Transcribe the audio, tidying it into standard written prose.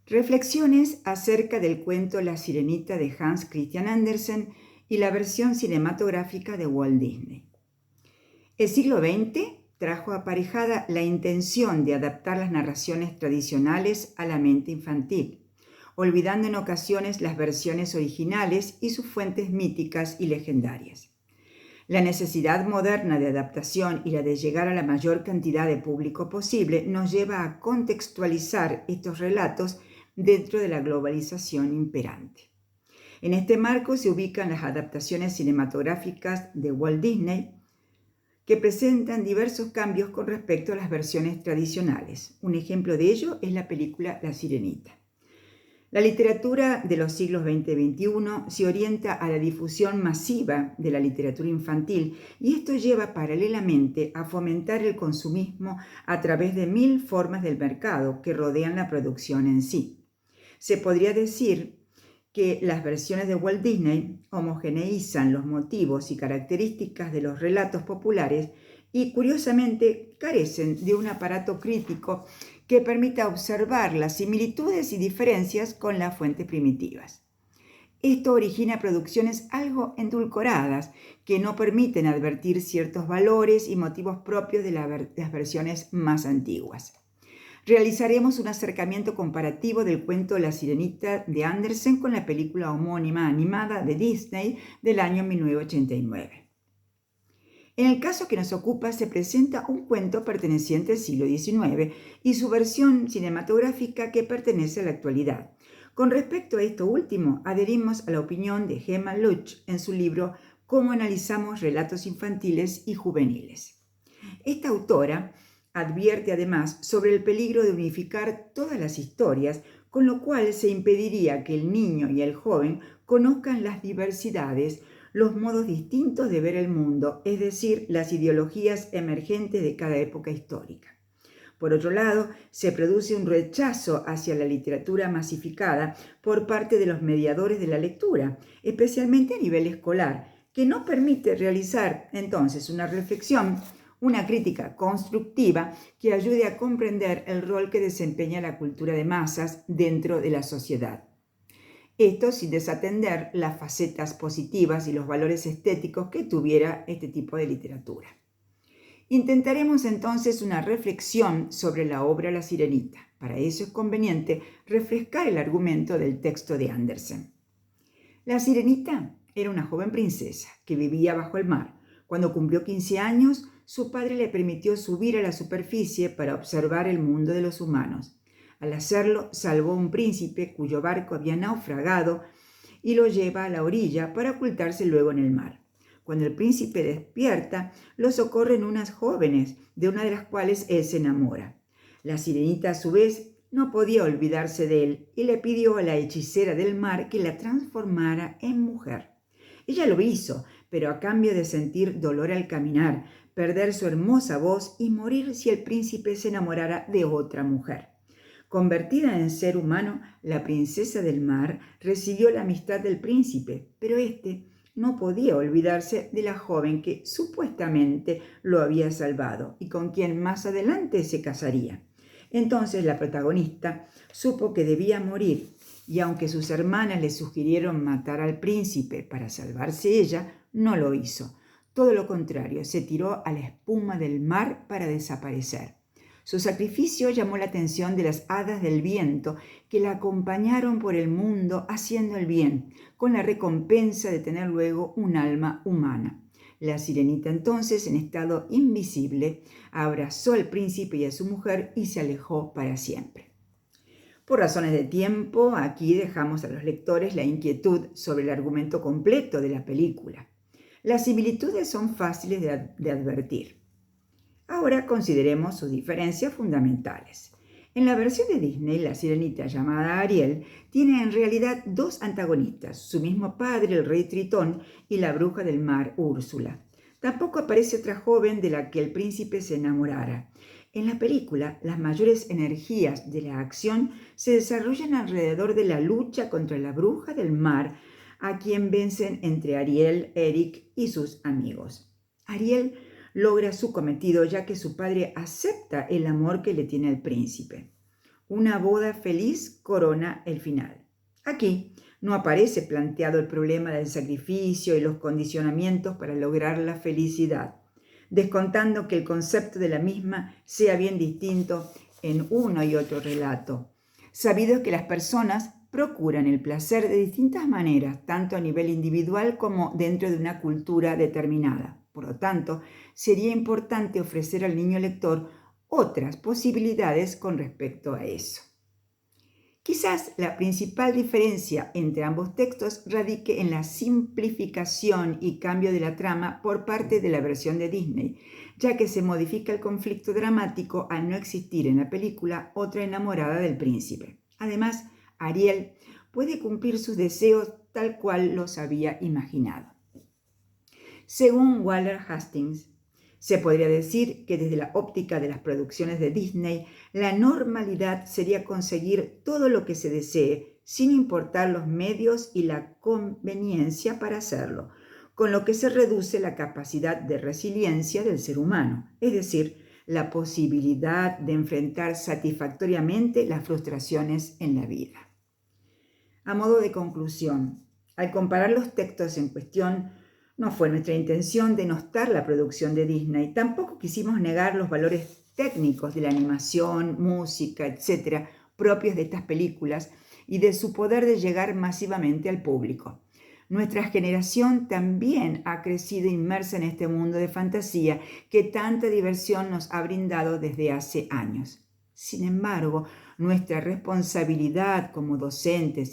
Reflexiones acerca del cuento La Sirenita de Hans Christian Andersen y la versión cinematográfica de Walt Disney. El siglo XX trajo aparejada la intención de adaptar las narraciones tradicionales a la mente infantil, olvidando en ocasiones las versiones originales y sus fuentes míticas y legendarias. La necesidad moderna de adaptación y la de llegar a la mayor cantidad de público posible nos lleva a contextualizar estos relatos dentro de la globalización imperante. En este marco se ubican las adaptaciones cinematográficas de Walt Disney, que presentan diversos cambios con respecto a las versiones tradicionales. Un ejemplo de ello es la película La Sirenita. La literatura de los siglos XX y XXI se orienta a la difusión masiva de la literatura infantil y esto lleva paralelamente a fomentar el consumismo a través de 1000 formas del mercado que rodean la producción en sí. Se podría decir que las versiones de Walt Disney homogeneizan los motivos y características de los relatos populares y, curiosamente, carecen de un aparato crítico que permita observar las similitudes y diferencias con las fuentes primitivas. Esto origina producciones algo endulcoradas que no permiten advertir ciertos valores y motivos propios de las versiones más antiguas. Realizaremos un acercamiento comparativo del cuento La Sirenita de Andersen con la película homónima animada de Disney del año 1989. En el caso que nos ocupa se presenta un cuento perteneciente al siglo XIX y su versión cinematográfica que pertenece a la actualidad. Con respecto a esto último, adherimos a la opinión de Gemma Luch en su libro Cómo analizamos relatos infantiles y juveniles. Esta autora advierte además sobre el peligro de unificar todas las historias, con lo cual se impediría que el niño y el joven conozcan las diversidades, los modos distintos de ver el mundo, es decir, las ideologías emergentes de cada época histórica. Por otro lado, se produce un rechazo hacia la literatura masificada por parte de los mediadores de la lectura, especialmente a nivel escolar, que no permite realizar entonces una reflexión, una crítica constructiva que ayude a comprender el rol que desempeña la cultura de masas dentro de la sociedad. Esto sin desatender las facetas positivas y los valores estéticos que tuviera este tipo de literatura. Intentaremos entonces una reflexión sobre la obra La Sirenita. Para eso es conveniente refrescar el argumento del texto de Andersen. La Sirenita era una joven princesa que vivía bajo el mar. Cuando cumplió 15 años, su padre le permitió subir a la superficie para observar el mundo de los humanos. Al hacerlo, salvó a un príncipe cuyo barco había naufragado y lo lleva a la orilla para ocultarse luego en el mar. Cuando el príncipe despierta, lo socorren unas jóvenes, de una de las cuales él se enamora. La Sirenita, a su vez, no podía olvidarse de él y le pidió a la hechicera del mar que la transformara en mujer. Ella lo hizo, pero a cambio de sentir dolor al caminar, perder su hermosa voz y morir si el príncipe se enamorara de otra mujer. Convertida en ser humano, la princesa del mar recibió la amistad del príncipe, pero éste no podía olvidarse de la joven que supuestamente lo había salvado y con quien más adelante se casaría. Entonces la protagonista supo que debía morir y aunque sus hermanas le sugirieron matar al príncipe para salvarse ella, no lo hizo. Todo lo contrario, se tiró a la espuma del mar para desaparecer. Su sacrificio llamó la atención de las hadas del viento, que la acompañaron por el mundo haciendo el bien, con la recompensa de tener luego un alma humana. La Sirenita entonces, en estado invisible, abrazó al príncipe y a su mujer y se alejó para siempre. Por razones de tiempo, aquí dejamos a los lectores la inquietud sobre el argumento completo de la película. Las similitudes son fáciles de advertir. Ahora consideremos sus diferencias fundamentales. En la versión de Disney, la Sirenita llamada Ariel tiene en realidad dos antagonistas, su mismo padre, el rey Tritón, y la bruja del mar, Úrsula. Tampoco aparece otra joven de la que el príncipe se enamorara. En la película, las mayores energías de la acción se desarrollan alrededor de la lucha contra la bruja del mar, a quien vencen entre Ariel, Eric y sus amigos. Ariel logra su cometido ya que su padre acepta el amor que le tiene el príncipe. una boda feliz corona el final. Aquí no aparece planteado el problema del sacrificio y los condicionamientos para lograr la felicidad, descontando que el concepto de la misma sea bien distinto en uno y otro relato, sabido que las personas procuran el placer de distintas maneras, tanto a nivel individual como dentro de una cultura determinada. Por lo tanto, sería importante ofrecer al niño lector otras posibilidades con respecto a eso. Quizás la principal diferencia entre ambos textos radique en la simplificación y cambio de la trama por parte de la versión de Disney, ya que se modifica el conflicto dramático al no existir en la película otra enamorada del príncipe. Además, Ariel puede cumplir sus deseos tal cual los había imaginado. Según Walter Hastings, se podría decir que desde la óptica de las producciones de Disney, la normalidad sería conseguir todo lo que se desee, sin importar los medios y la conveniencia para hacerlo, con lo que se reduce la capacidad de resiliencia del ser humano, es decir, la posibilidad de enfrentar satisfactoriamente las frustraciones en la vida. A modo de conclusión, al comparar los textos en cuestión, no fue nuestra intención denostar la producción de Disney, tampoco quisimos negar los valores técnicos de la animación, música, etc., propios de estas películas y de su poder de llegar masivamente al público. Nuestra generación también ha crecido inmersa en este mundo de fantasía que tanta diversión nos ha brindado desde hace años. Sin embargo, nuestra responsabilidad como docentes